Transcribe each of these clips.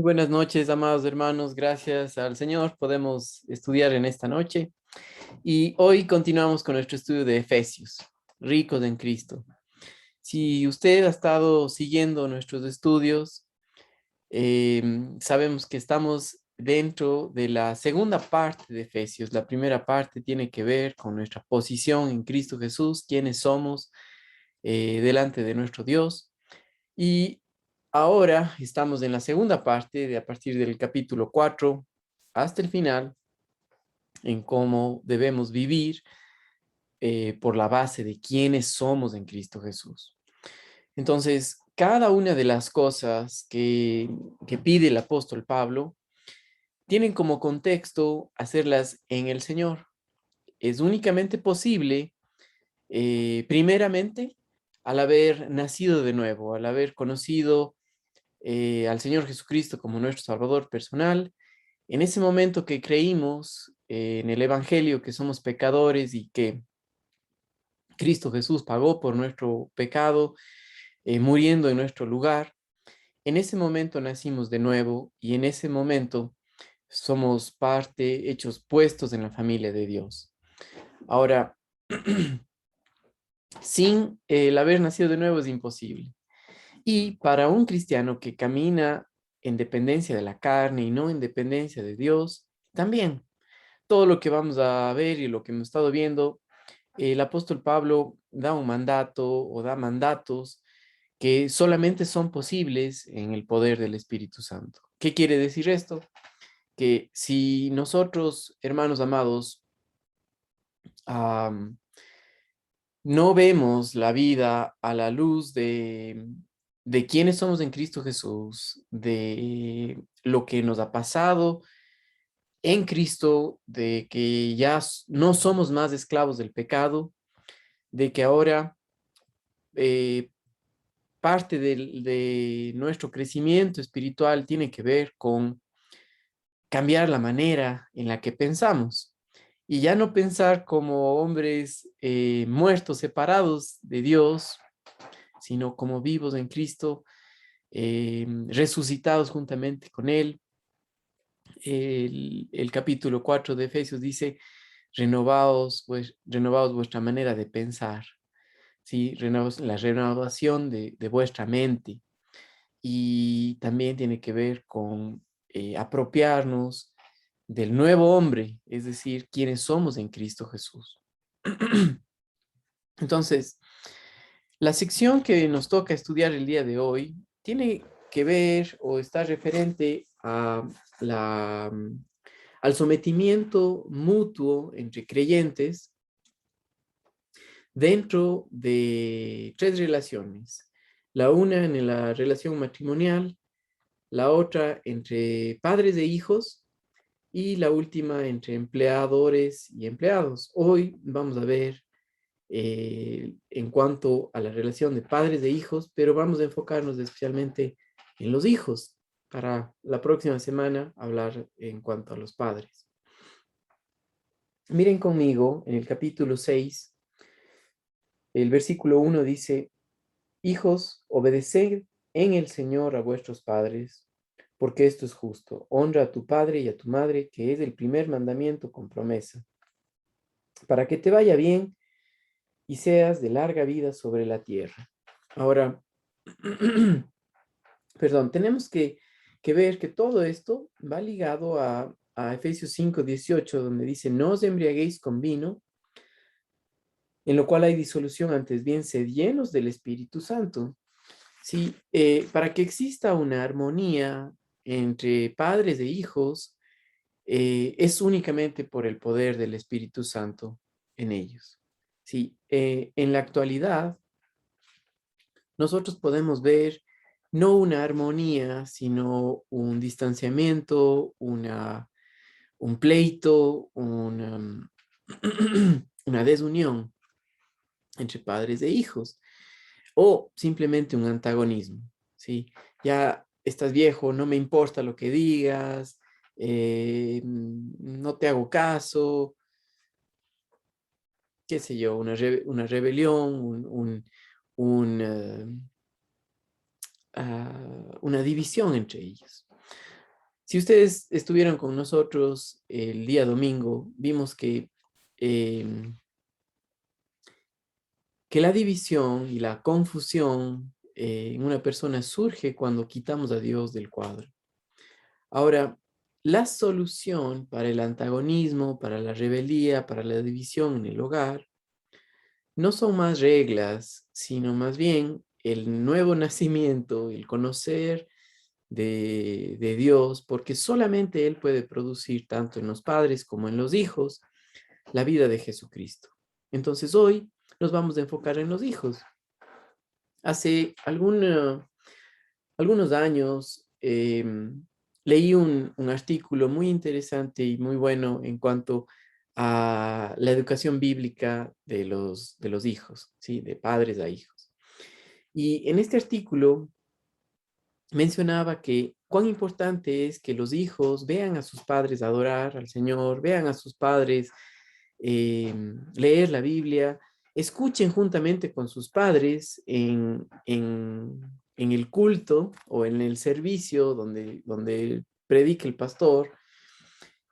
Muy buenas noches, amados hermanos. Gracias al Señor podemos estudiar en esta noche. Y hoy continuamos con nuestro estudio de Efesios, ricos en Cristo. Si usted ha estado siguiendo nuestros estudios, sabemos que estamos dentro de la segunda parte de Efesios. La primera parte tiene que ver con nuestra posición en Cristo Jesús, quiénes somos delante de nuestro Dios. Y ahora estamos en la segunda parte, de a partir del capítulo 4 hasta el final, en cómo debemos vivir por la base de quiénes somos en Cristo Jesús. Entonces, cada una de las cosas que pide el apóstol Pablo tienen como contexto hacerlas en el Señor. Es únicamente posible, primeramente, al haber nacido de nuevo, al haber conocido al Señor Jesucristo como nuestro Salvador personal. En ese momento que creímos en el Evangelio, que somos pecadores y que Cristo Jesús pagó por nuestro pecado, muriendo en nuestro lugar, en ese momento nacimos de nuevo y en ese momento somos parte, hechos puestos en la familia de Dios. Ahora, sin el haber nacido de nuevo es imposible. Y para un cristiano que camina en dependencia de la carne y no en dependencia de Dios, también todo lo que vamos a ver y lo que hemos estado viendo, el apóstol Pablo da un mandato o da mandatos que solamente son posibles en el poder del Espíritu Santo. ¿Qué quiere decir esto? Que si nosotros, hermanos amados, no vemos la vida a la luz de quiénes somos en Cristo Jesús, de lo que nos ha pasado en Cristo, de que ya no somos más esclavos del pecado, de que ahora eh, parte de nuestro crecimiento espiritual tiene que ver con cambiar la manera en la que pensamos y ya no pensar como hombres muertos, separados de Dios, sino como vivos en Cristo, resucitados juntamente con Él. El capítulo 4 de Efesios dice, renovaos, pues, renovaos vuestra manera de pensar, ¿sí? La renovación de vuestra mente. Y también tiene que ver con apropiarnos del nuevo hombre, es decir, quienes somos en Cristo Jesús. Entonces, la sección que nos toca estudiar el día de hoy tiene que ver o está referente a la, al sometimiento mutuo entre creyentes dentro de tres relaciones. La una en la relación matrimonial, la otra entre padres e hijos y la última entre empleadores y empleados. Hoy vamos a ver en cuanto a la relación de padres e hijos, pero vamos a enfocarnos especialmente en los hijos para la próxima semana hablar en cuanto a los padres. Miren conmigo en el capítulo 6, el versículo 1 dice, hijos, obedeced en el Señor a vuestros padres, porque esto es justo. Honra a tu padre y a tu madre, que es el primer mandamiento con promesa, para que te vaya bien y seas de larga vida sobre la tierra. Ahora, perdón, tenemos que ver que todo esto va ligado a Efesios 5:18, donde dice, no os embriaguéis con vino, en lo cual hay disolución, antes bien sed llenos del Espíritu Santo. Sí, para que exista una armonía entre padres e hijos, es únicamente por el poder del Espíritu Santo en ellos. Sí, en la actualidad, nosotros podemos ver no una armonía, sino un distanciamiento, un pleito, una desunión entre padres e hijos, o simplemente un antagonismo, ¿sí? Ya estás viejo, no me importa lo que digas, no te hago caso, qué sé yo, una rebelión, un, una división entre ellos. Si ustedes estuvieron con nosotros el día domingo, vimos em, que la división y la confusión en una persona surge cuando quitamos a Dios del cuadro. Ahora, la solución para el antagonismo, para la rebeldía, para la división en el hogar, no son más reglas, sino más bien el nuevo nacimiento, el conocer de Dios, porque solamente Él puede producir, tanto en los padres como en los hijos, la vida de Jesucristo. Entonces hoy nos vamos a enfocar en los hijos. Hace algunos años leí un artículo muy interesante y muy bueno en cuanto a la educación bíblica de los hijos, ¿sí? De padres a hijos. Y en este artículo mencionaba que cuán importante es que los hijos vean a sus padres adorar al Señor, vean a sus padres leer la Biblia, escuchen juntamente con sus padres en el culto o en el servicio donde predica el pastor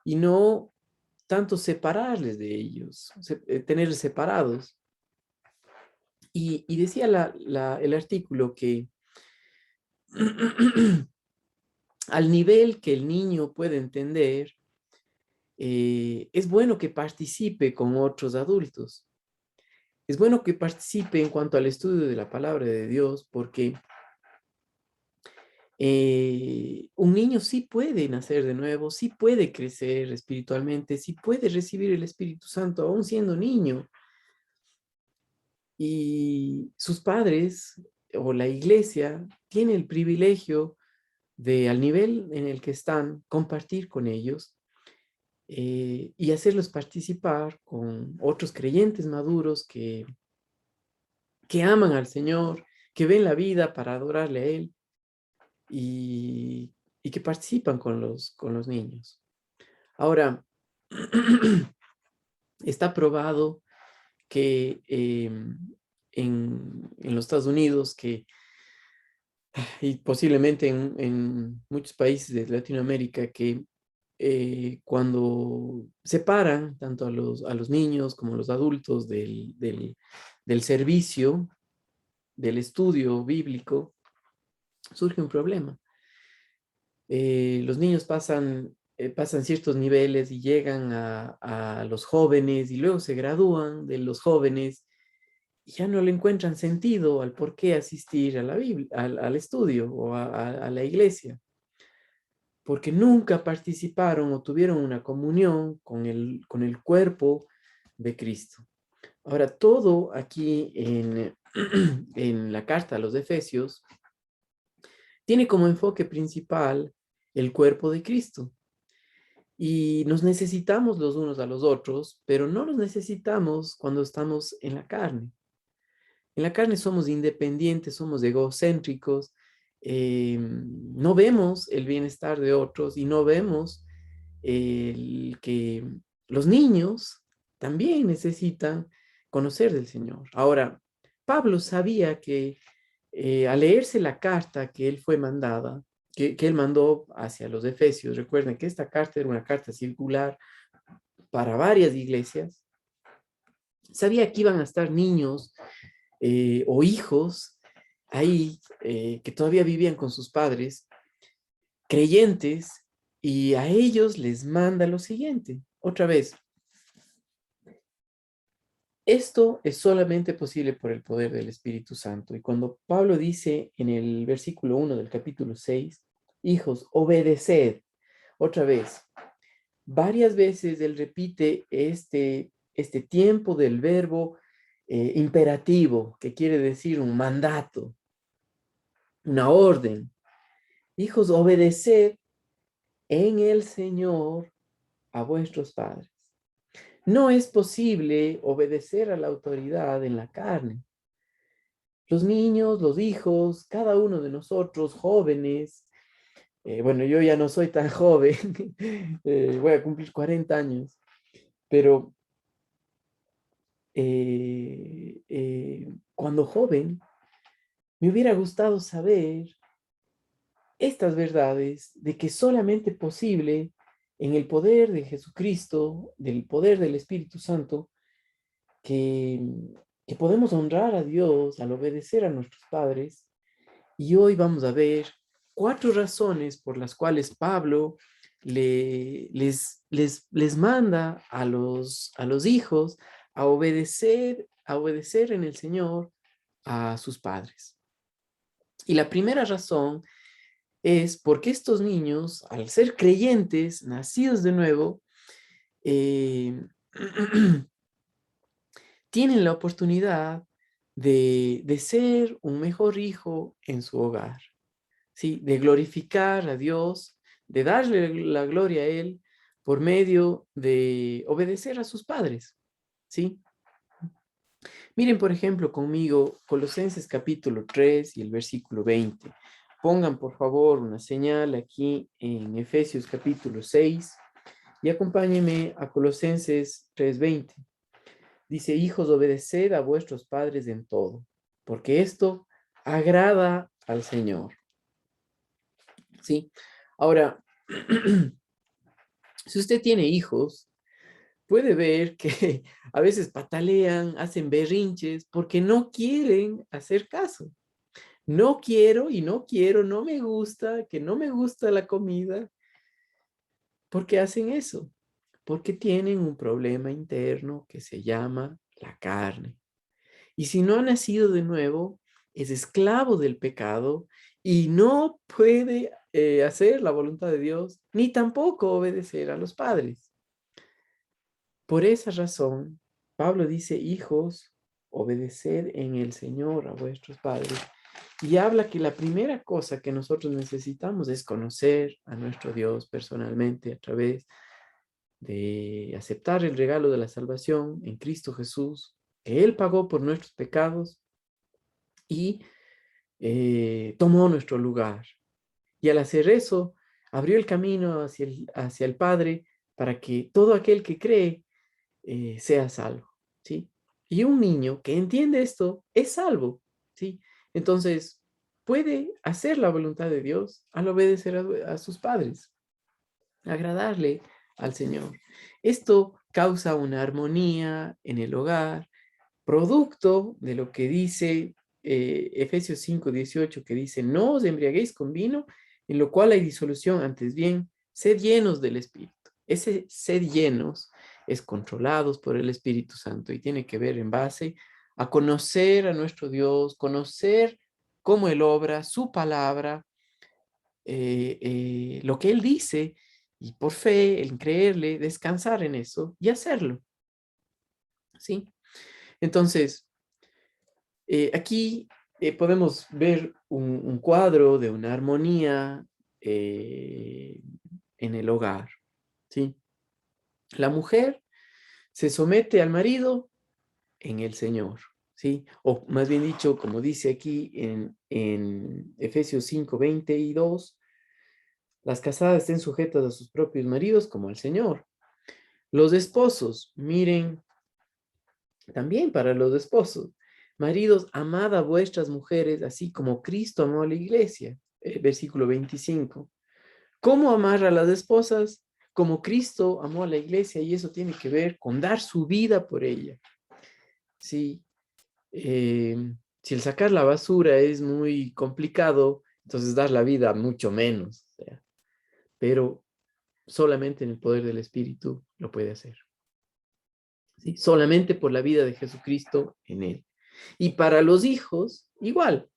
y no tanto separarles de ellos, tenerlos separados. Y decía el artículo que al nivel que el niño puede entender, es bueno que participe con otros adultos. Es bueno que participe en cuanto al estudio de la palabra de Dios, porque un niño sí puede nacer de nuevo, sí puede crecer espiritualmente, sí puede recibir el Espíritu Santo aún siendo niño. Y sus padres o la iglesia tiene el privilegio de, al nivel en el que están, compartir con ellos y hacerlos participar con otros creyentes maduros que aman al Señor, que ven la vida para adorarle a Él y, y que participan con los niños. Ahora, está probado que en los Estados Unidos y posiblemente en muchos países de Latinoamérica que cuando separan tanto a los niños como a los adultos del servicio, del estudio bíblico, surge un problema. Los niños pasan ciertos niveles y llegan a los jóvenes y luego se gradúan de los jóvenes y ya no le encuentran sentido al por qué asistir a la Biblia, al estudio o a la iglesia, porque nunca participaron o tuvieron una comunión con el cuerpo de Cristo. Ahora, todo aquí en la carta a los Efesios tiene como enfoque principal el cuerpo de Cristo. Y nos necesitamos los unos a los otros, pero no nos necesitamos cuando estamos en la carne. En la carne somos independientes, somos egocéntricos, no vemos el bienestar de otros y no vemos el que los niños también necesitan conocer del Señor. Ahora, Pablo sabía que al leerse la carta que él fue mandada, que él mandó hacia los Efesios, recuerden que esta carta era una carta circular para varias iglesias, sabía que iban a estar niños o hijos ahí que todavía vivían con sus padres, creyentes, y a ellos les manda lo siguiente. Otra vez, esto es solamente posible por el poder del Espíritu Santo. Y cuando Pablo dice en el versículo 1 del capítulo 6, hijos, obedeced. Otra vez, varias veces él repite este tiempo del verbo imperativo, que quiere decir un mandato, una orden. Hijos, obedeced en el Señor a vuestros padres. No es posible obedecer a la autoridad en la carne. Los niños, los hijos, cada uno de nosotros, jóvenes, bueno, yo ya no soy tan joven, voy a cumplir 40 años, pero cuando joven me hubiera gustado saber estas verdades de que solamente posible en el poder de Jesucristo, del poder del Espíritu Santo, que, que podemos honrar a Dios al obedecer a nuestros padres. Y hoy vamos a ver 4 razones por las cuales Pablo les manda a los hijos a obedecer en el Señor a sus padres. Y la primera razón es porque estos niños, al ser creyentes, nacidos de nuevo, eh, tienen la oportunidad de ser un mejor hijo en su hogar, ¿sí? De glorificar a Dios, de darle la gloria a Él por medio de obedecer a sus padres, ¿sí? Miren, por ejemplo, conmigo Colosenses capítulo 3 y el versículo 20. Pongan, por favor, una señal aquí en Efesios capítulo 6 y acompáñenme a Colosenses 3:20. Dice, hijos, obedeced a vuestros padres en todo, porque esto agrada al Señor. ¿Sí? Ahora, si usted tiene hijos, puede ver que a veces patalean, hacen berrinches porque no quieren hacer caso. No quiero y no quiero, no me gusta, que no me gusta la comida. ¿Por qué hacen eso? Porque tienen un problema interno que se llama la carne. Y si no ha nacido de nuevo, es esclavo del pecado y no puede hacer la voluntad de Dios, ni tampoco obedecer a los padres. Por esa razón, Pablo dice, hijos, obedeced en el Señor a vuestros padres. Y habla que la primera cosa que nosotros necesitamos es conocer a nuestro Dios personalmente a través de aceptar el regalo de la salvación en Cristo Jesús, que Él pagó por nuestros pecados y tomó nuestro lugar. Y al hacer eso, abrió el camino hacia el Padre para que todo aquel que cree sea salvo, ¿sí? Y un niño que entiende esto es salvo, ¿sí? Entonces, puede hacer la voluntad de Dios al obedecer a sus padres, agradarle al Señor. Esto causa una armonía en el hogar, producto de lo que dice Efesios 5:18, que dice, no os embriaguéis con vino, en lo cual hay disolución, antes bien, sed llenos del Espíritu. Ese sed llenos es controlados por el Espíritu Santo y tiene que ver en base a conocer a nuestro Dios, conocer cómo Él obra, su palabra, lo que Él dice, y por fe, en creerle, descansar en eso y hacerlo, ¿sí? Entonces, aquí podemos ver un cuadro de una armonía eh, en el hogar, ¿sí? La mujer se somete al marido en el Señor, ¿sí? O más bien dicho, como dice aquí en Efesios 5:22, las casadas estén sujetas a sus propios maridos como al Señor. Los esposos, miren, también para los esposos, maridos, amad a vuestras mujeres, así como Cristo amó a la iglesia. Versículo 25. ¿Cómo amar a las esposas? Como Cristo amó a la iglesia, y eso tiene que ver con dar su vida por ella. Sí, si el sacar la basura es muy complicado, entonces dar la vida mucho menos. O sea, pero solamente en el poder del Espíritu lo puede hacer. ¿Sí? Solamente por la vida de Jesucristo en él. Y para los hijos, igual.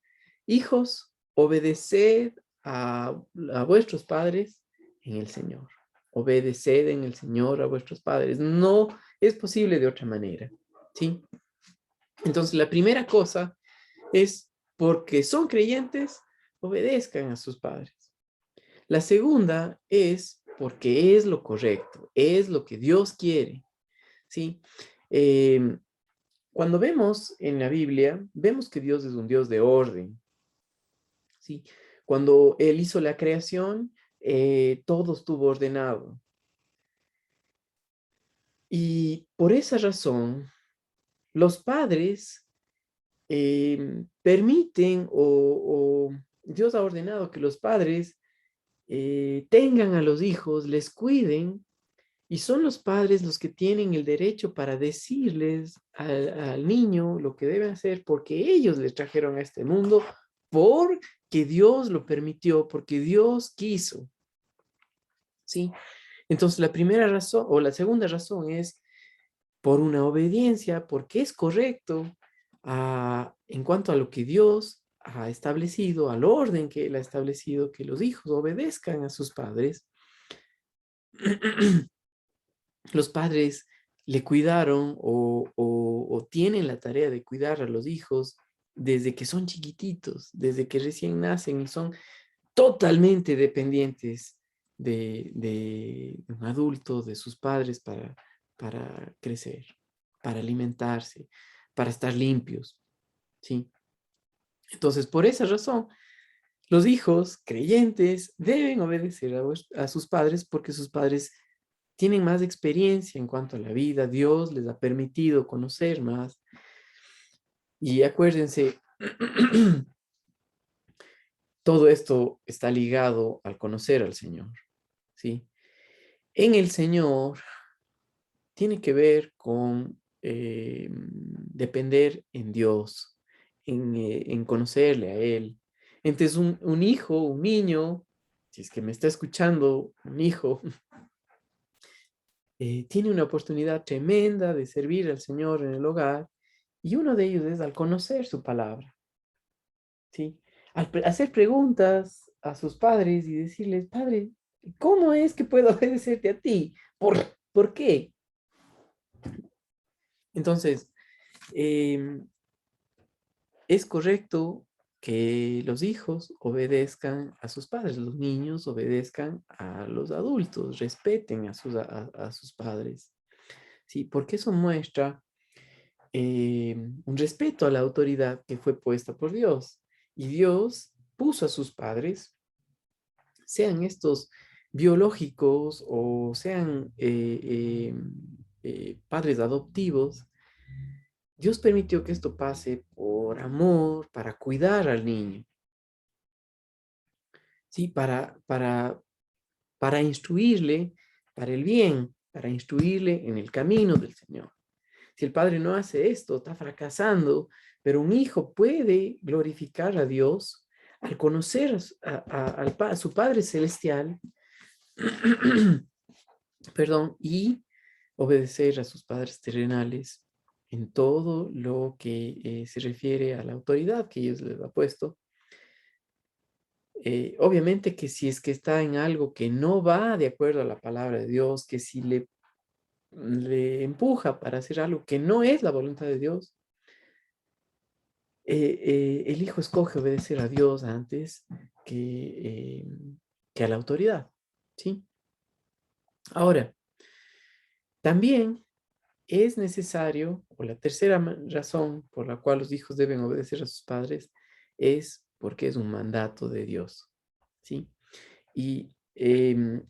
Hijos, obedeced a vuestros padres en el Señor. Obedeced en el Señor a vuestros padres. No es posible de otra manera. ¿Sí? Entonces, la primera cosa es porque son creyentes, obedezcan a sus padres. La segunda es porque es lo correcto, es lo que Dios quiere. ¿Sí? Eh, Cuando vemos en la Biblia, vemos que Dios es un Dios de orden, ¿sí? Cuando Él hizo la creación, todo estuvo ordenado. Y por esa razón, los padres permiten Dios ha ordenado que los padres tengan a los hijos, les cuiden, y son los padres los que tienen el derecho para decirles al niño lo que debe hacer, porque ellos le trajeron a este mundo, porque Dios lo permitió, porque Dios quiso, ¿sí? Entonces, la primera razón o la segunda razón es por una obediencia, porque es correcto en cuanto a lo que Dios ha establecido, al orden que Él ha establecido, que los hijos obedezcan a sus padres. Los padres le cuidaron o tienen la tarea de cuidar a los hijos desde que son chiquititos, desde que recién nacen y son totalmente dependientes de un adulto, de sus padres para crecer, para alimentarse, para estar limpios, ¿sí? Entonces, por esa razón, los hijos creyentes deben obedecer a sus padres porque sus padres tienen más experiencia en cuanto a la vida, Dios les ha permitido conocer más. Y acuérdense, todo esto está ligado al conocer al Señor, ¿sí? En el Señor tiene que ver con depender en Dios, en conocerle a Él. Entonces, un hijo, un niño, si es que me está escuchando, un hijo, tiene una oportunidad tremenda de servir al Señor en el hogar y uno de ellos es al conocer su palabra, ¿sí? Hacer preguntas a sus padres y decirles, padre, ¿cómo es que puedo obedecerte a ti? ¿Por qué? Entonces, em, es correcto que los hijos obedezcan a sus padres, los niños obedezcan a los adultos, respeten a sus padres, ¿sí? Porque eso muestra un respeto a la autoridad que fue puesta por Dios. Y Dios puso a sus padres, sean estos biológicos o sean padres adoptivos, Dios permitió que esto pase por amor, para cuidar al niño, ¿sí? Para instruirle para el bien, para instruirle en el camino del Señor. Si el padre no hace esto, está fracasando, pero un hijo puede glorificar a Dios al conocer a su Padre Celestial, perdón, y obedecer a sus padres terrenales en todo lo que se refiere a la autoridad que ellos les ha puesto. Obviamente que si es que está en algo que no va de acuerdo a la palabra de Dios, que si le empuja para hacer algo que no es la voluntad de Dios, el hijo escoge obedecer a Dios antes que, eh, que a la autoridad, ¿sí? Ahora, también es necesario, o la tercera razón por la cual los hijos deben obedecer a sus padres, es porque es un mandato de Dios, ¿sí? Y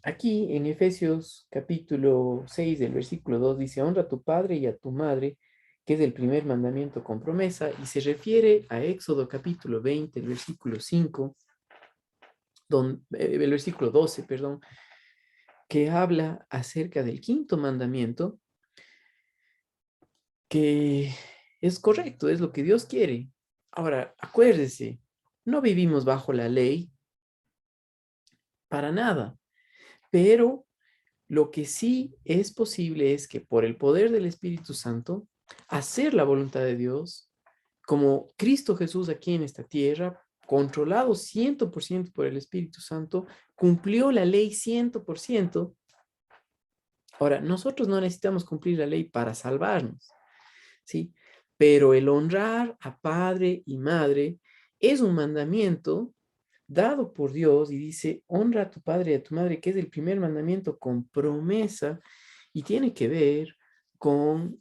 aquí en Efesios capítulo 6, del versículo 2, dice, honra a tu padre y a tu madre, que es el primer mandamiento con promesa, y se refiere a Éxodo capítulo 20, el versículo 5, el versículo 12, perdón, que habla acerca del quinto mandamiento, que es correcto, es lo que Dios quiere. Ahora, acuérdese, no vivimos bajo la ley para nada, pero lo que sí es posible es que por el poder del Espíritu Santo, hacer la voluntad de Dios, como Cristo Jesús aquí en esta tierra, controlado 100% por el Espíritu Santo, cumplió la ley 100%. Ahora, nosotros no necesitamos cumplir la ley para salvarnos, ¿sí? Pero el honrar a padre y madre es un mandamiento dado por Dios y dice, honra a tu padre y a tu madre, que es el primer mandamiento con promesa y tiene que ver con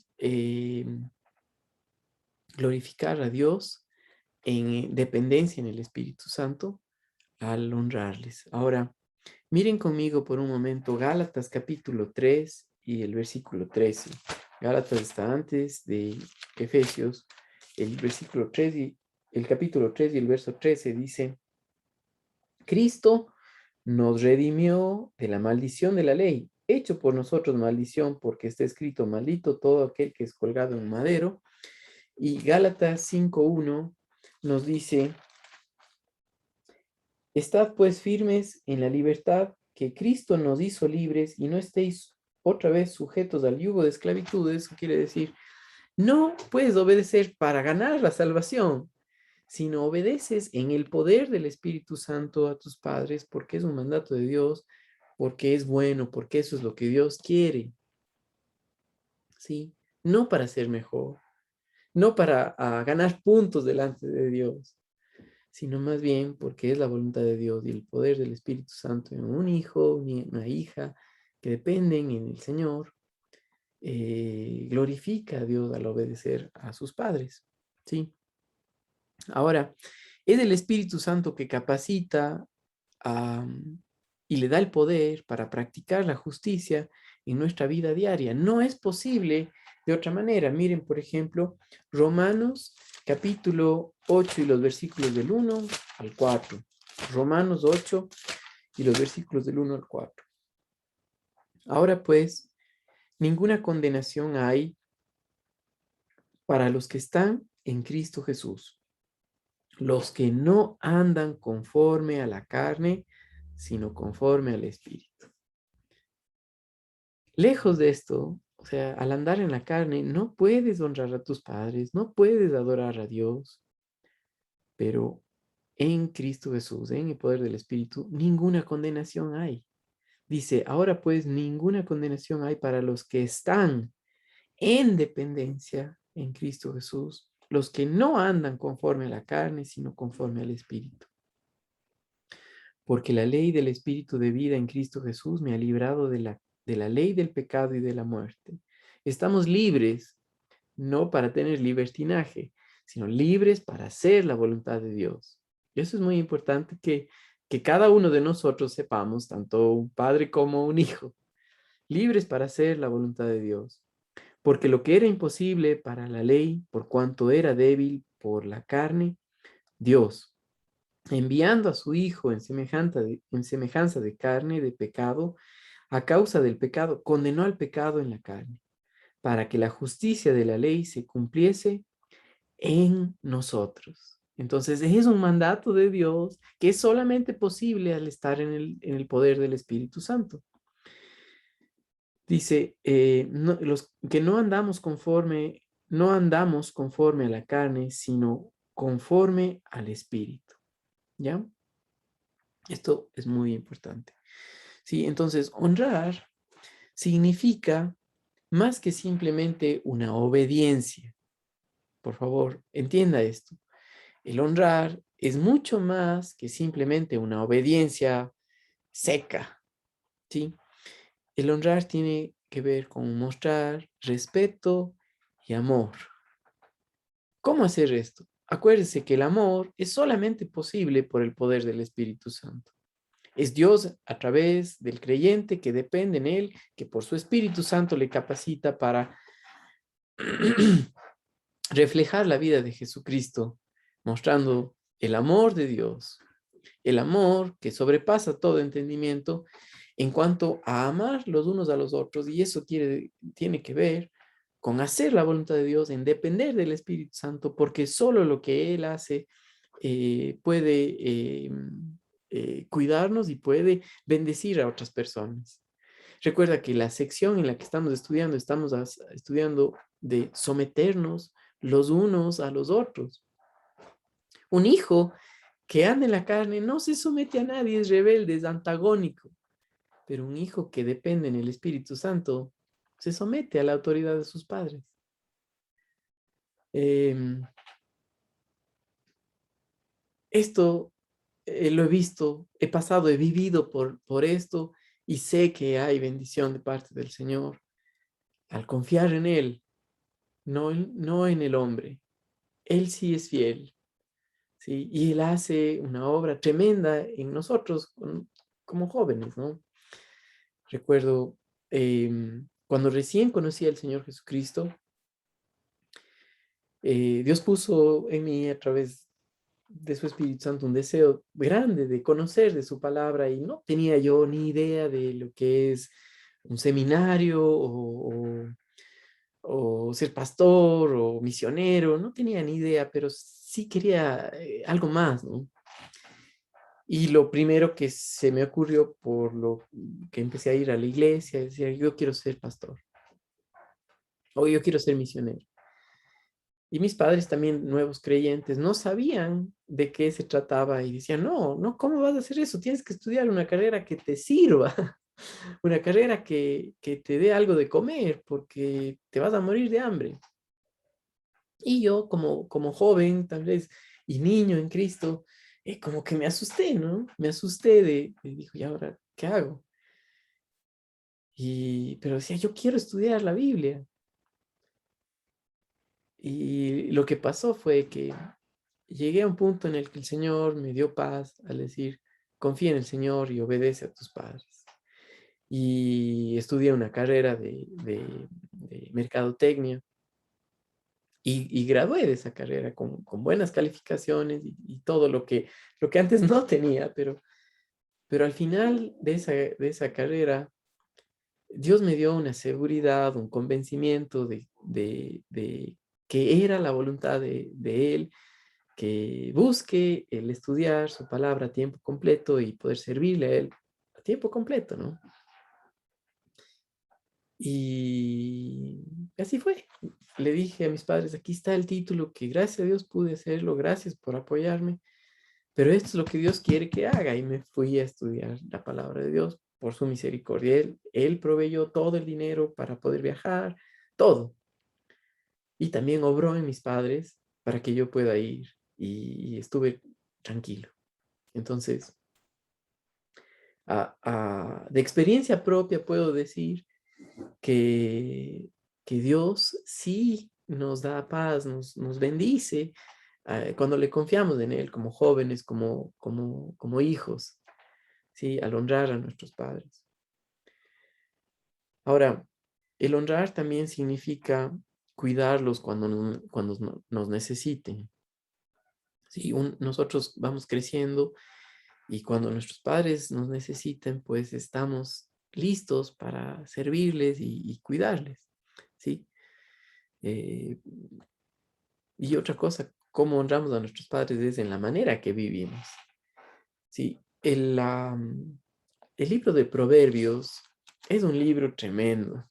glorificar a Dios en dependencia en el Espíritu Santo al honrarles. Ahora, miren conmigo por un momento Gálatas capítulo 3 y el versículo 13. Gálatas está antes de Efesios, el versículo 3 y el capítulo 3 y el verso 13 dice, Cristo nos redimió de la maldición de la ley, hecho por nosotros maldición, porque está escrito, maldito todo aquel que es colgado en un madero. Y Gálatas 5:1 nos dice, estad pues firmes en la libertad que Cristo nos hizo libres y no estéis otra vez sujetos al yugo de esclavitud. Eso quiere decir, no puedes obedecer para ganar la salvación, sino obedeces en el poder del Espíritu Santo a tus padres, porque es un mandato de Dios, porque es bueno, porque eso es lo que Dios quiere, ¿sí? No para ser mejor, no para ganar puntos delante de Dios, sino más bien porque es la voluntad de Dios y el poder del Espíritu Santo en un hijo, una hija que dependen en el Señor, glorifica a Dios al obedecer a sus padres, ¿sí? Ahora, es el Espíritu Santo que capacita y le da el poder para practicar la justicia en nuestra vida diaria. No es posible de otra manera. Miren, por ejemplo, Romanos capítulo 8 y los versículos del 1 al 4. Romanos 8 y los versículos del 1 al 4. Ahora pues, ninguna condenación hay para los que están en Cristo Jesús, los que no andan conforme a la carne, sino conforme al Espíritu. Lejos de esto, o sea, al andar en la carne, no puedes honrar a tus padres, no puedes adorar a Dios, pero en Cristo Jesús, en el poder del Espíritu, ninguna condenación hay. Dice, ahora pues ninguna condenación hay para los que están en dependencia en Cristo Jesús, los que no andan conforme a la carne, sino conforme al Espíritu. Porque la ley del Espíritu de vida en Cristo Jesús me ha librado de la ley del pecado y de la muerte. Estamos libres, no para tener libertinaje, sino libres para hacer la voluntad de Dios. Y eso es muy importante que cada uno de nosotros sepamos, tanto un padre como un hijo, libres para hacer la voluntad de Dios. Porque lo que era imposible para la ley, por cuanto era débil por la carne, Dios, enviando a su Hijo en semejanza de carne, de pecado, a causa del pecado, condenó al pecado en la carne, para que la justicia de la ley se cumpliese en nosotros. Entonces, es un mandato de Dios que es solamente posible al estar en el poder del Espíritu Santo. Dice, los que no andamos conforme a la carne, sino conforme al Espíritu. ¿Ya? Esto es muy importante. Sí, entonces, honrar significa más que simplemente una obediencia. Por favor, entienda esto. El honrar es mucho más que simplemente una obediencia seca, ¿sí? El honrar tiene que ver con mostrar respeto y amor. ¿Cómo hacer esto? Acuérdese que el amor es solamente posible por el poder del Espíritu Santo. Es Dios a través del creyente que depende en Él, que por su Espíritu Santo le capacita para reflejar la vida de Jesucristo, mostrando el amor de Dios, el amor que sobrepasa todo entendimiento en cuanto a amar los unos a los otros, y eso tiene que ver con hacer la voluntad de Dios, en depender del Espíritu Santo, porque solo lo que Él hace puede cuidarnos y puede bendecir a otras personas. Recuerda que la sección en la que estamos estudiando, estudiando de someternos los unos a los otros. Un hijo que anda en la carne no se somete a nadie, es rebelde, es antagónico. Pero un hijo que depende en el Espíritu Santo se somete a la autoridad de sus padres. Esto lo he visto, he pasado, he vivido por esto y sé que hay bendición de parte del Señor al confiar en Él, no en el hombre. Él sí es fiel, ¿sí? Y Él hace una obra tremenda en nosotros como jóvenes, ¿no? Recuerdo cuando recién conocí al Señor Jesucristo, Dios puso en mí a través de su Espíritu Santo, un deseo grande de conocer de su palabra y no tenía yo ni idea de lo que es un seminario o ser pastor o misionero, no tenía ni idea, pero sí quería algo más, ¿no? Y lo primero que se me ocurrió por lo que empecé a ir a la iglesia, decía, yo quiero ser pastor o yo quiero ser misionero. Y mis padres también, nuevos creyentes, no sabían de qué se trataba y decían, no, no, ¿cómo vas a hacer eso? Tienes que estudiar una carrera que te sirva, una carrera que te dé algo de comer, porque te vas a morir de hambre. Y yo, como joven, tal vez, y niño en Cristo, como que me asusté, ¿no? Me asusté dijo, ¿y ahora qué hago? Pero decía, yo quiero estudiar la Biblia. Y lo que pasó fue que llegué a un punto en el que el Señor me dio paz al decir, confía en el Señor y obedece a tus padres. Y estudié una carrera de mercadotecnia y gradué de esa carrera con buenas calificaciones y todo lo que antes no tenía, pero al final de esa carrera, Dios me dio una seguridad, un convencimiento de que era la voluntad de Él, que busque el estudiar su palabra a tiempo completo y poder servirle a Él a tiempo completo, ¿no? Y así fue. Le dije a mis padres, aquí está el título, que gracias a Dios pude hacerlo, gracias por apoyarme, pero esto es lo que Dios quiere que haga. Y me fui a estudiar la palabra de Dios por su misericordia. Él proveyó todo el dinero para poder viajar, todo. Y también obró en mis padres para que yo pueda ir y estuve tranquilo. Entonces, de experiencia propia puedo decir que, que Dios sí nos da paz, nos bendice cuando le confiamos en Él como jóvenes, como hijos, ¿sí? Al honrar a nuestros padres. Ahora, el honrar también significa cuidarlos cuando nos necesiten. ¿Sí? Nosotros vamos creciendo y cuando nuestros padres nos necesiten, pues estamos listos para servirles y cuidarles, ¿sí? Eh, y otra cosa, cómo honramos a nuestros padres es en la manera que vivimos, ¿sí? El libro de Proverbios es un libro tremendo.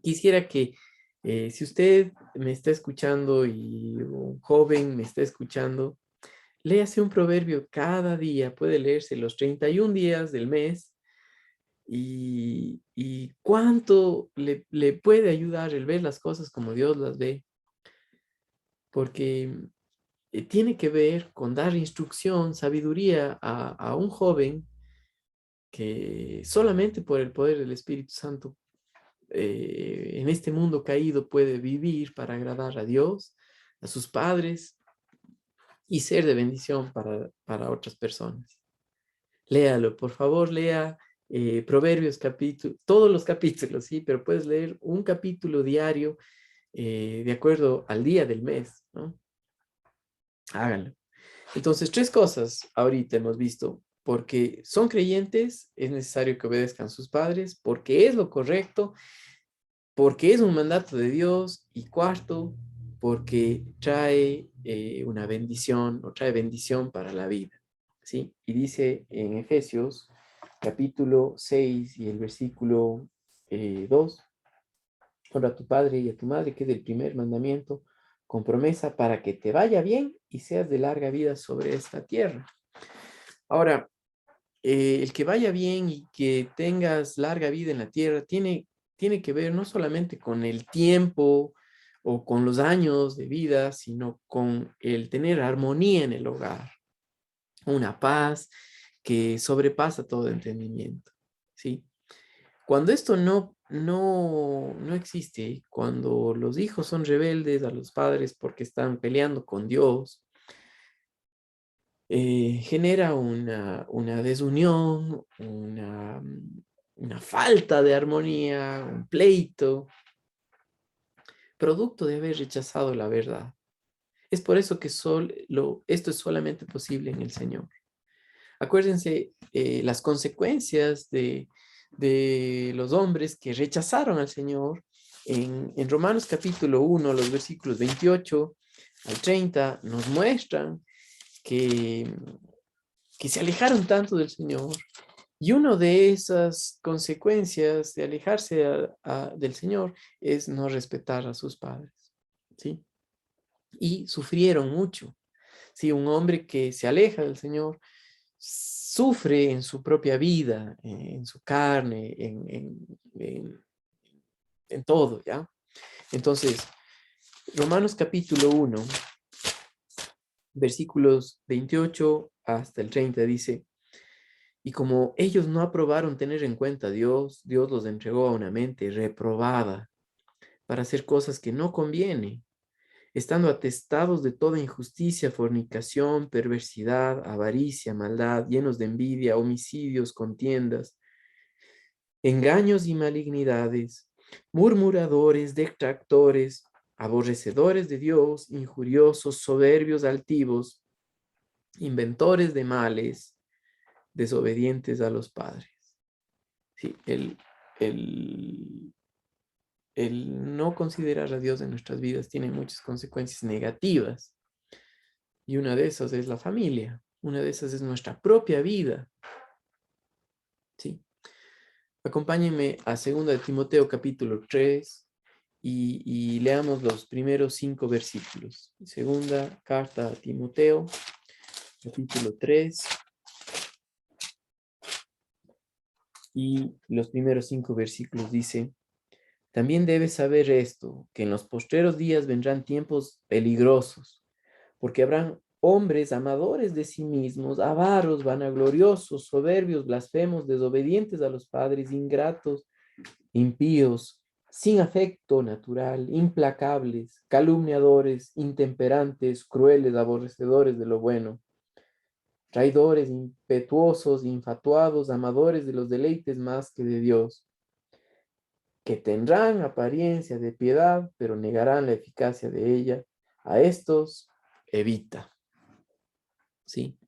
Quisiera que si usted me está escuchando y un joven me está escuchando, léase un proverbio cada día, puede leerse los 31 días del mes y cuánto le puede ayudar el ver las cosas como Dios las ve, porque tiene que ver con dar instrucción, sabiduría a un joven que solamente por el poder del Espíritu Santo en este mundo caído puede vivir para agradar a Dios, a sus padres y ser de bendición para otras personas. Léalo, por favor, lea Proverbios, todos los capítulos, sí, pero puedes leer un capítulo diario de acuerdo al día del mes, ¿no? Háganlo. Entonces, tres cosas ahorita hemos visto. Porque son creyentes, es necesario que obedezcan a sus padres, porque es lo correcto, porque es un mandato de Dios, y cuarto, porque trae una bendición o trae bendición para la vida, ¿sí? Y dice en Efesios capítulo 6 y el versículo 2, honra a tu padre y a tu madre, que es el primer mandamiento, con promesa para que te vaya bien y seas de larga vida sobre esta tierra. Ahora, el que vaya bien y que tengas larga vida en la tierra tiene que ver no solamente con el tiempo o con los años de vida, sino con el tener armonía en el hogar, una paz que sobrepasa todo entendimiento, ¿sí? Cuando esto no existe, cuando los hijos son rebeldes a los padres porque están peleando con Dios, genera una desunión, una falta de armonía, un pleito, producto de haber rechazado la verdad. Es por eso que esto es solamente posible en el Señor. Acuérdense las consecuencias de los hombres que rechazaron al Señor. En Romanos capítulo 1, los versículos 28 al 30, nos muestran que, que se alejaron tanto del Señor. Y una de esas consecuencias de alejarse del Señor es no respetar a sus padres, ¿sí? Y sufrieron mucho. Sí, un hombre que se aleja del Señor sufre en su propia vida, en su carne, en todo, ¿ya? Entonces, Romanos capítulo 1, versículos 28 hasta el 30 dice: y como ellos no aprobaron tener en cuenta a Dios, Dios los entregó a una mente reprobada para hacer cosas que no conviene, estando atestados de toda injusticia, fornicación, perversidad, avaricia, maldad, llenos de envidia, homicidios, contiendas, engaños y malignidades, murmuradores, detractores, aborrecedores de Dios, injuriosos, soberbios, altivos, inventores de males, desobedientes a los padres. Sí, el no considerar a Dios en nuestras vidas tiene muchas consecuencias negativas. Y una de esas es la familia. Una de esas es nuestra propia vida. ¿Sí? Acompáñenme a 2 de Timoteo capítulo 3 y leamos los primeros 5 versículos. Segunda carta a Timoteo capítulo 3 y los primeros 5 versículos dice: también debes saber esto, que en los postreros días vendrán tiempos peligrosos, porque habrán hombres amadores de sí mismos, avaros, vanagloriosos, soberbios, blasfemos, desobedientes a los padres, ingratos, impíos, sin afecto natural, implacables, calumniadores, intemperantes, crueles, aborrecedores de lo bueno, traidores, impetuosos, infatuados, amadores de los deleites más que de Dios, que tendrán apariencia de piedad, pero negarán la eficacia de ella. A estos evita. ¿Sí?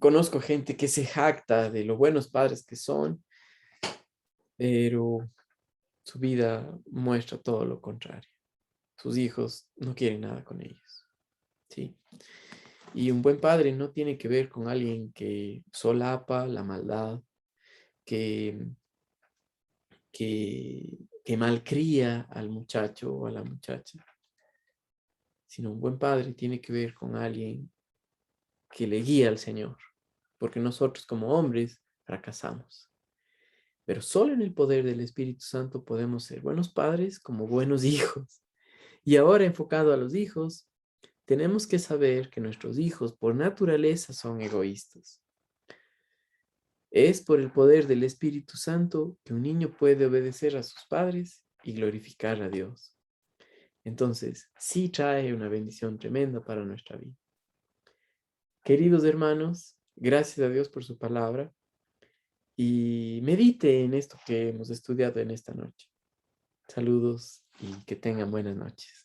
Conozco gente que se jacta de lo buenos padres que son, pero su vida muestra todo lo contrario. Sus hijos no quieren nada con ellos. ¿Sí? Y un buen padre no tiene que ver con alguien que solapa la maldad, que, que malcría al muchacho o a la muchacha, sino un buen padre tiene que ver con alguien que le guía al Señor, porque nosotros como hombres fracasamos. Pero solo en el poder del Espíritu Santo podemos ser buenos padres como buenos hijos. Y ahora enfocado a los hijos, tenemos que saber que nuestros hijos por naturaleza son egoístas. Es por el poder del Espíritu Santo que un niño puede obedecer a sus padres y glorificar a Dios. Entonces, sí trae una bendición tremenda para nuestra vida. Queridos hermanos, gracias a Dios por su palabra y medite en esto que hemos estudiado en esta noche. Saludos y que tengan buenas noches.